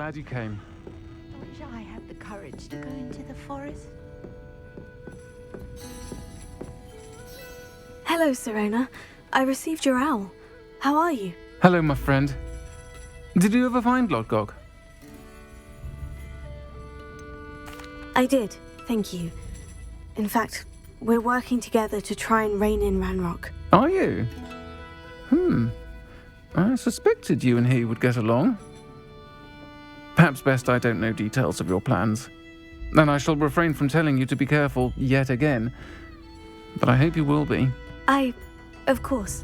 glad you came. I wish I had the courage to go into the forest. Hello, Sirona. I received your owl. How are you? Hello, my friend. Did you ever find Lodgok? I did, thank you. In fact, we're working together to try and rein in Ranrock. Are you? I suspected you and he would get along. Perhaps best I don't know details of your plans. And I shall refrain from telling you to be careful yet again. But I hope you will be. Of course.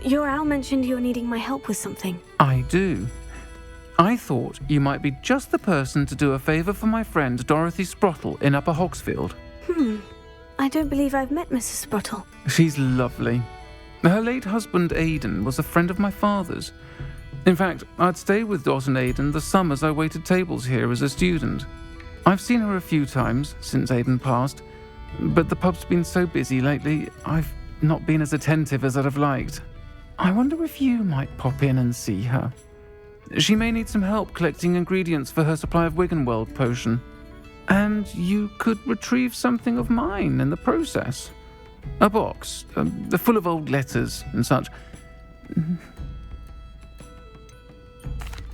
Your owl mentioned you're needing my help with something. I do. I thought you might be just the person to do a favour for my friend Dorothy Sprottle in Upper Hogsfield. I don't believe I've met Mrs. Sprottle. She's lovely. Her late husband Aidan was a friend of my father's. In fact, I'd stay with Dot and Aidan the summers I waited tables here as a student. I've seen her a few times since Aidan passed, but the pub's been so busy lately, I've not been as attentive as I'd have liked. I wonder if you might pop in and see her. She may need some help collecting ingredients for her supply of Wiggenweld potion. And you could retrieve something of mine in the process. A box, full of old letters and such.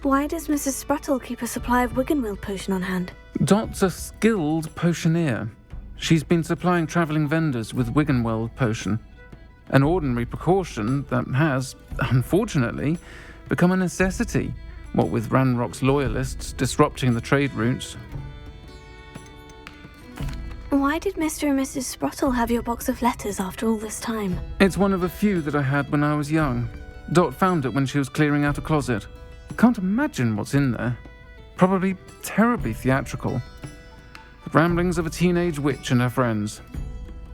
Why does Mrs. Sprottle keep a supply of Wiggenweld potion on hand? Dot's a skilled potioneer. She's been supplying travelling vendors with Wiggenweld potion. An ordinary precaution that has, unfortunately, become a necessity, what with Ranrock's loyalists disrupting the trade routes. Why did Mr. and Mrs. Sprottle have your box of letters after all this time? It's one of a few that I had when I was young. Dot found it when she was clearing out a closet. Can't imagine what's in there. Probably terribly theatrical. The ramblings of a teenage witch and her friends.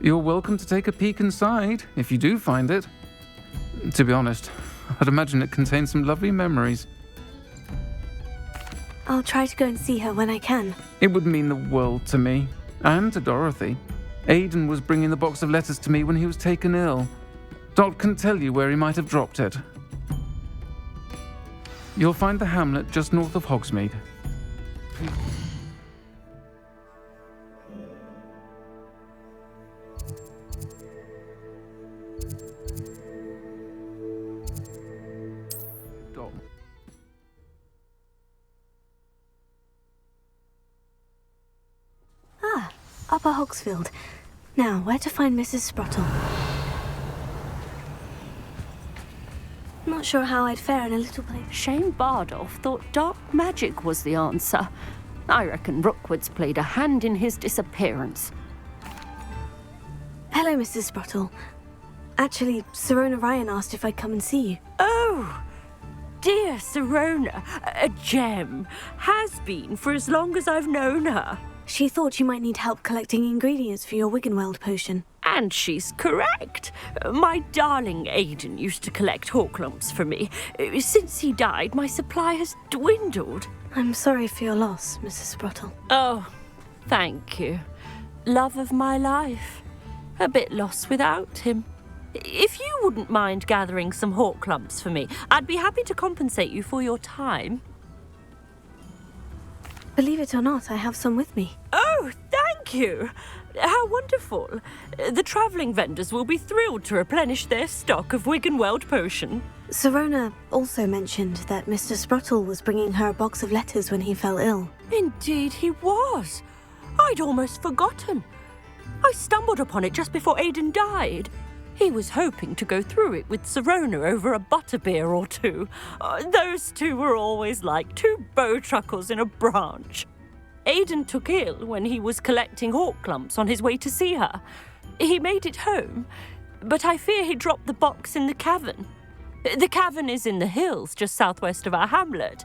You're welcome to take a peek inside, if you do find it. To be honest, I'd imagine it contains some lovely memories. I'll try to go and see her when I can. It would mean the world to me, and to Dorothy. Aidan was bringing the box of letters to me when he was taken ill. Dot can tell you where he might have dropped it. You'll find the hamlet just north of Hogsmeade. Upper Hogsfield. Now, where to find Mrs. Sprottle? Not sure how I'd fare in a little place. Shane Bardolph thought dark magic was the answer. I reckon Rookwood's played a hand in his disappearance. Hello, Mrs. Sprottle. Actually, Sirona Ryan asked if I'd come and see you. Oh, dear Sirona, a gem. Has been for as long as I've known her. She thought you might need help collecting ingredients for your Wiggenweld potion. And she's correct. My darling Aidan used to collect Horklumps for me. Since he died, my supply has dwindled. I'm sorry for your loss, Mrs. Sprottle. Oh, thank you. Love of my life. A bit lost without him. If you wouldn't mind gathering some Horklumps for me, I'd be happy to compensate you for your time. Believe it or not, I have some with me. Oh, thank you. How wonderful. The travelling vendors will be thrilled to replenish their stock of Wiggenweld potion. Sirona also mentioned that Mr. Sprottle was bringing her a box of letters when he fell ill. Indeed he was. I'd almost forgotten. I stumbled upon it just before Aidan died. He was hoping to go through it with Sirona over a butterbeer or two. Those two were always like two bowtruckles in a branch. Aidan took ill when he was collecting Horklumps on his way to see her. He made it home, but I fear he dropped the box in the cavern. The cavern is in the hills just southwest of our hamlet.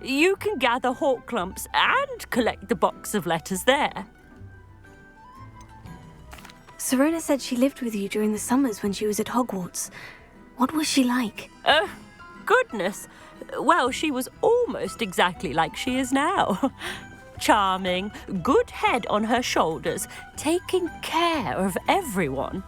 You can gather Horklumps and collect the box of letters there. Sirona said she lived with you during the summers when she was at Hogwarts. What was she like? Goodness. Well, she was almost exactly like she is now. Charming, good head on her shoulders, taking care of everyone.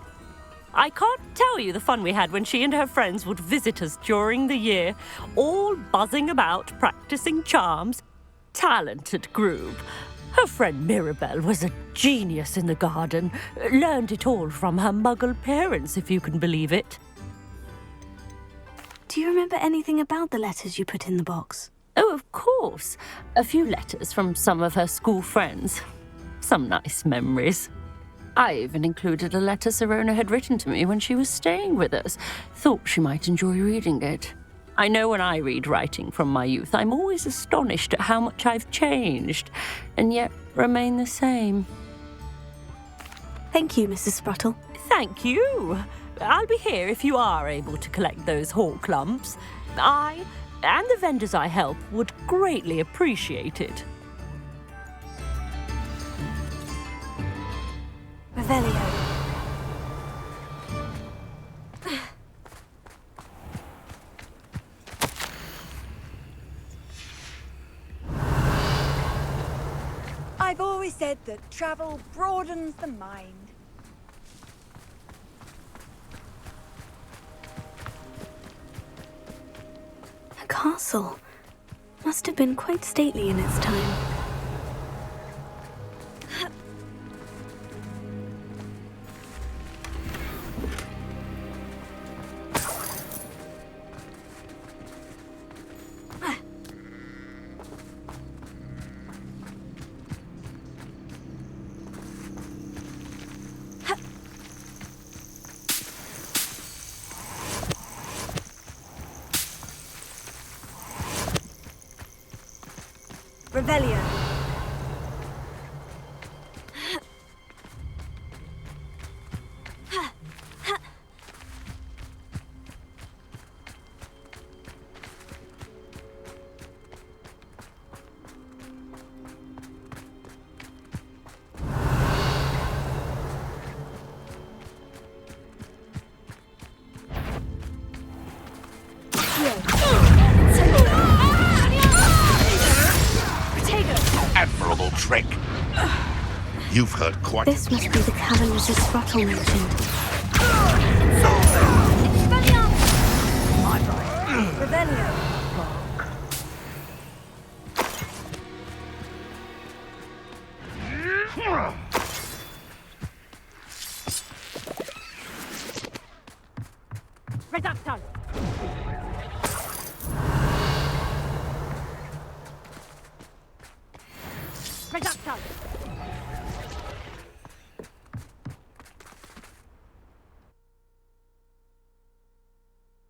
I can't tell you the fun we had when she and her friends would visit us during the year, all buzzing about, practicing charms. Talented group. Her friend Mirabelle was a genius in the garden. Learned it all from her muggle parents, if you can believe it. Do you remember anything about the letters you put in the box? Oh, of course. A few letters from some of her school friends. Some nice memories. I even included a letter Sirona had written to me when she was staying with us. Thought she might enjoy reading it. I know when I read writing from my youth, I'm always astonished at how much I've changed, and yet remain the same. Thank you, Mrs. Spruttle. Thank you. I'll be here if you are able to collect those hawk lumps. I and the vendors I help would greatly appreciate it. Revelio. I've always said that travel broadens the mind. A castle. Must have been quite stately in its time. Revelio. Admirable trick. You've heard quite. This must be the cavern Mrs. Spruttle mentioned. Revelio. Reducto! Reducto!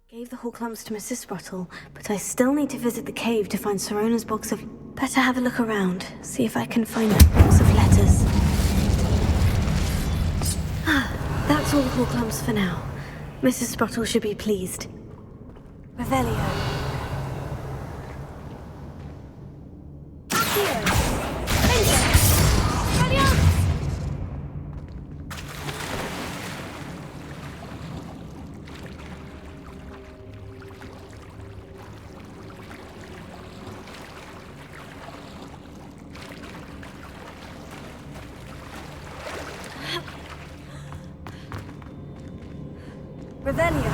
Gave the hawk lumps to Mrs. Spruttle, but I still need to visit the cave to find Sirona's box of... Better have a look around, see if I can find that box of letters. That's all the hawk lumps for now. Mrs. Spruttle should be pleased. Revelio. Revelio.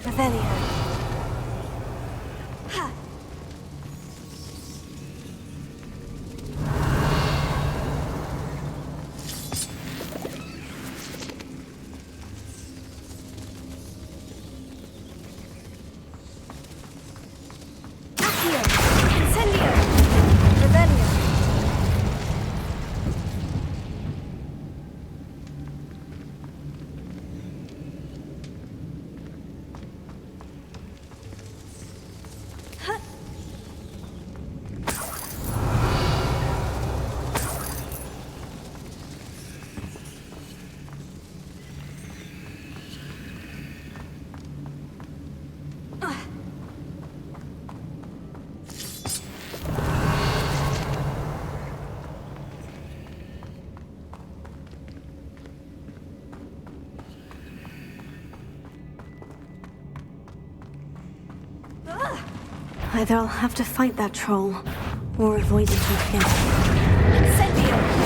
Revelio. Ha. Either I'll have to fight that troll, or avoid it altogether. Incendio!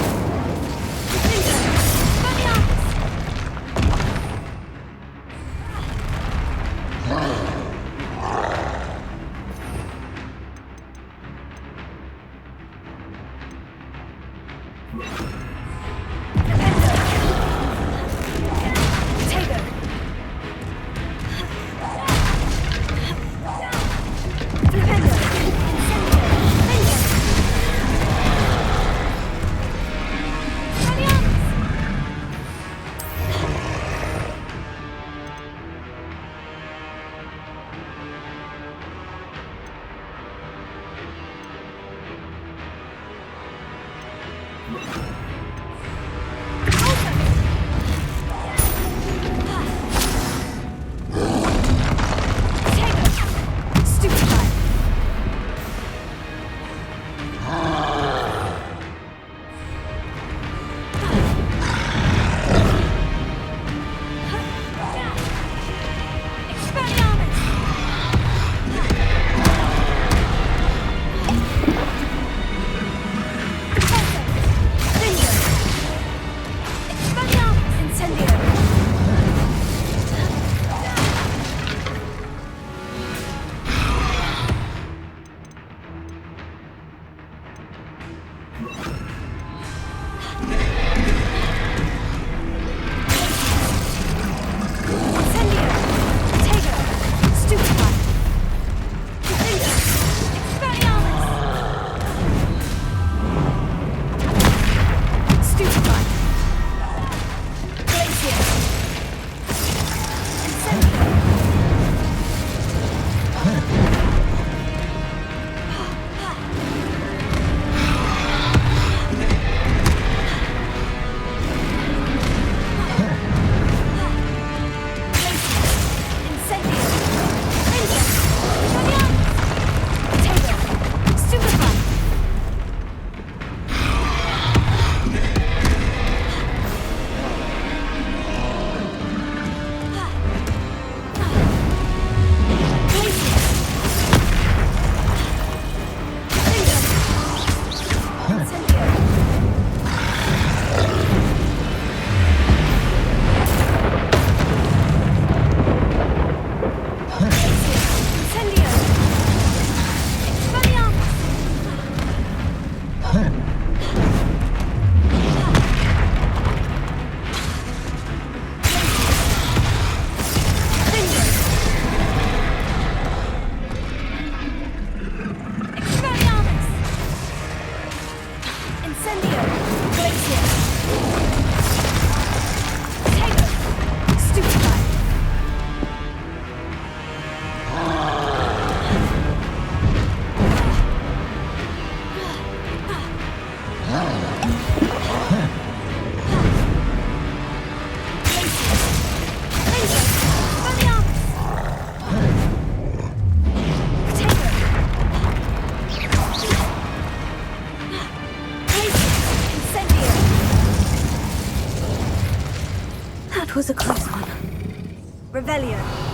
Was a close one. Revelio.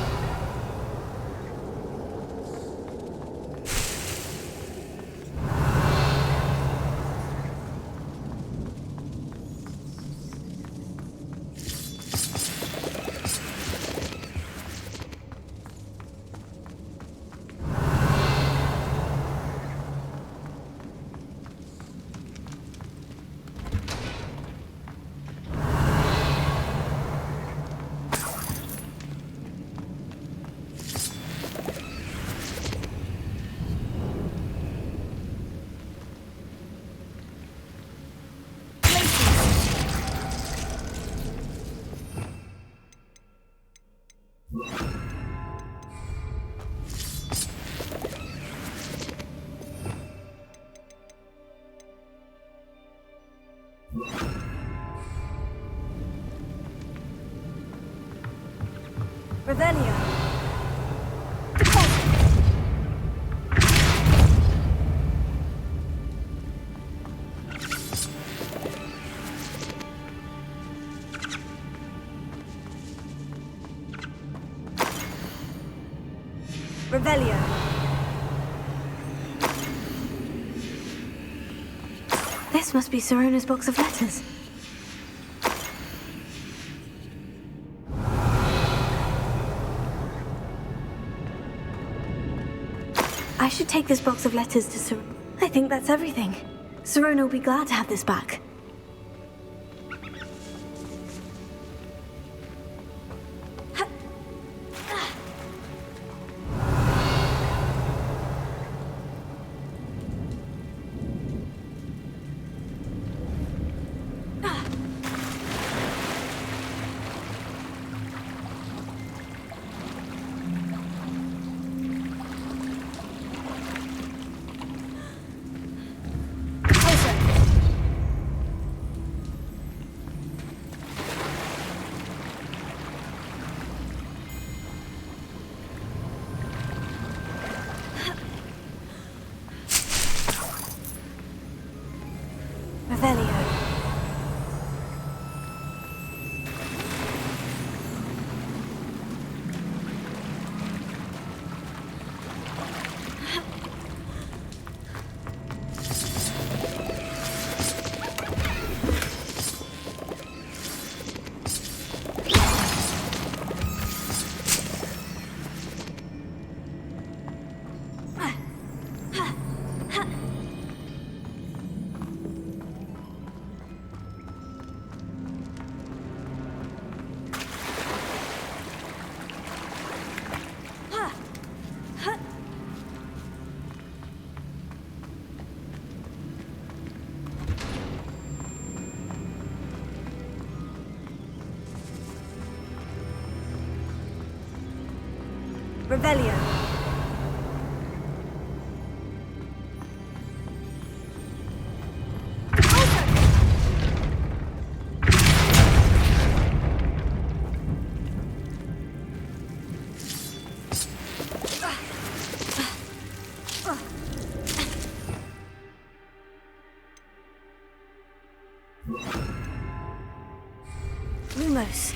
Revelio. Revelio. This must be Sorona's box of letters. I should take this box of letters to Sor... I think that's everything. Sirona will be glad to have this back. Revelio. Revelio. Lumos.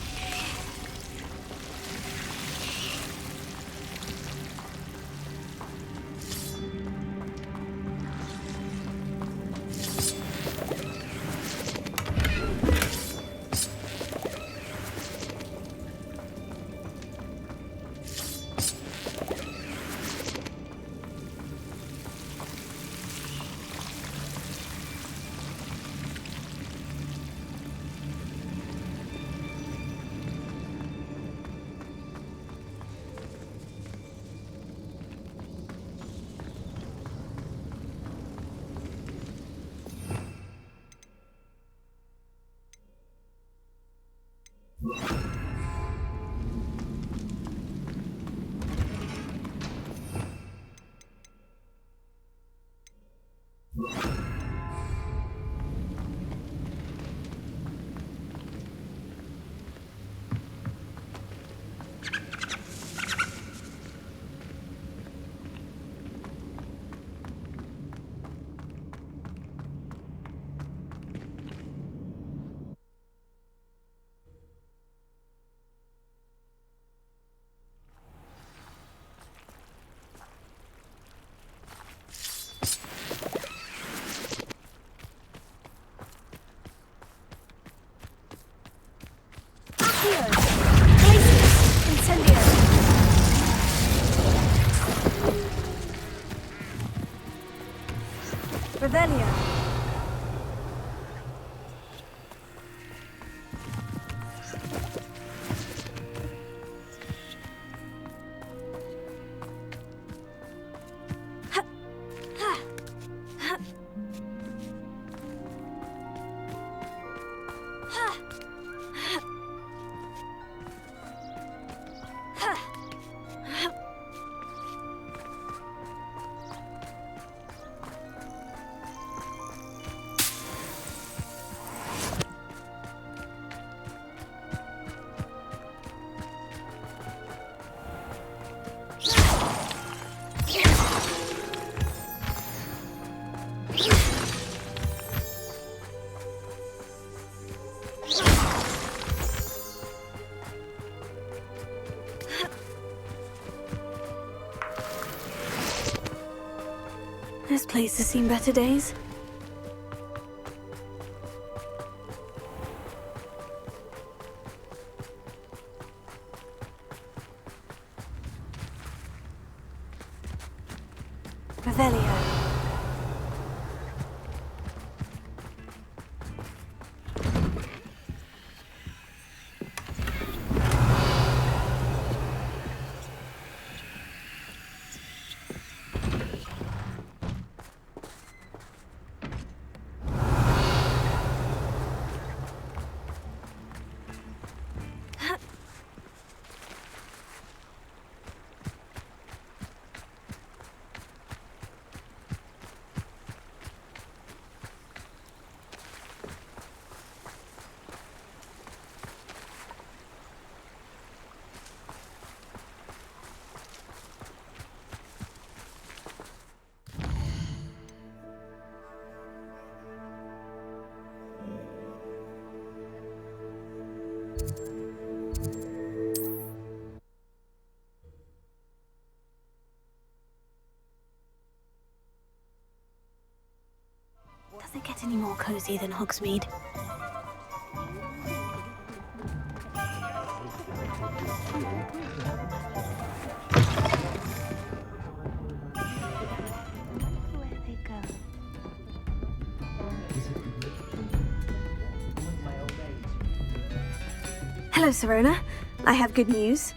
Revelio. This place has seen better days. Revelio. Does it get any more cozy than Hogsmeade? Hello, Serona. I have good news.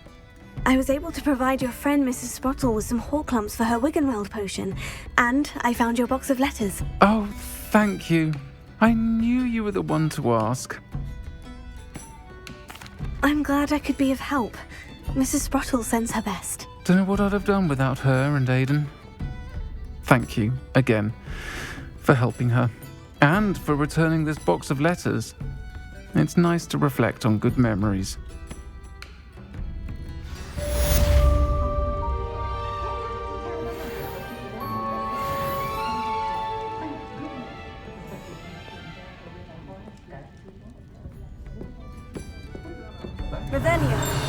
I was able to provide your friend Mrs. Sprottle with some Horklumps for her Wiggenweld potion, and I found your box of letters. Oh, thank you. I knew you were the one to ask. I'm glad I could be of help. Mrs. Sprottle sends her best. Don't know what I'd have done without her and Aidan. Thank you, again, for helping her, and for returning this box of letters. It's nice to reflect on good memories. Revelio.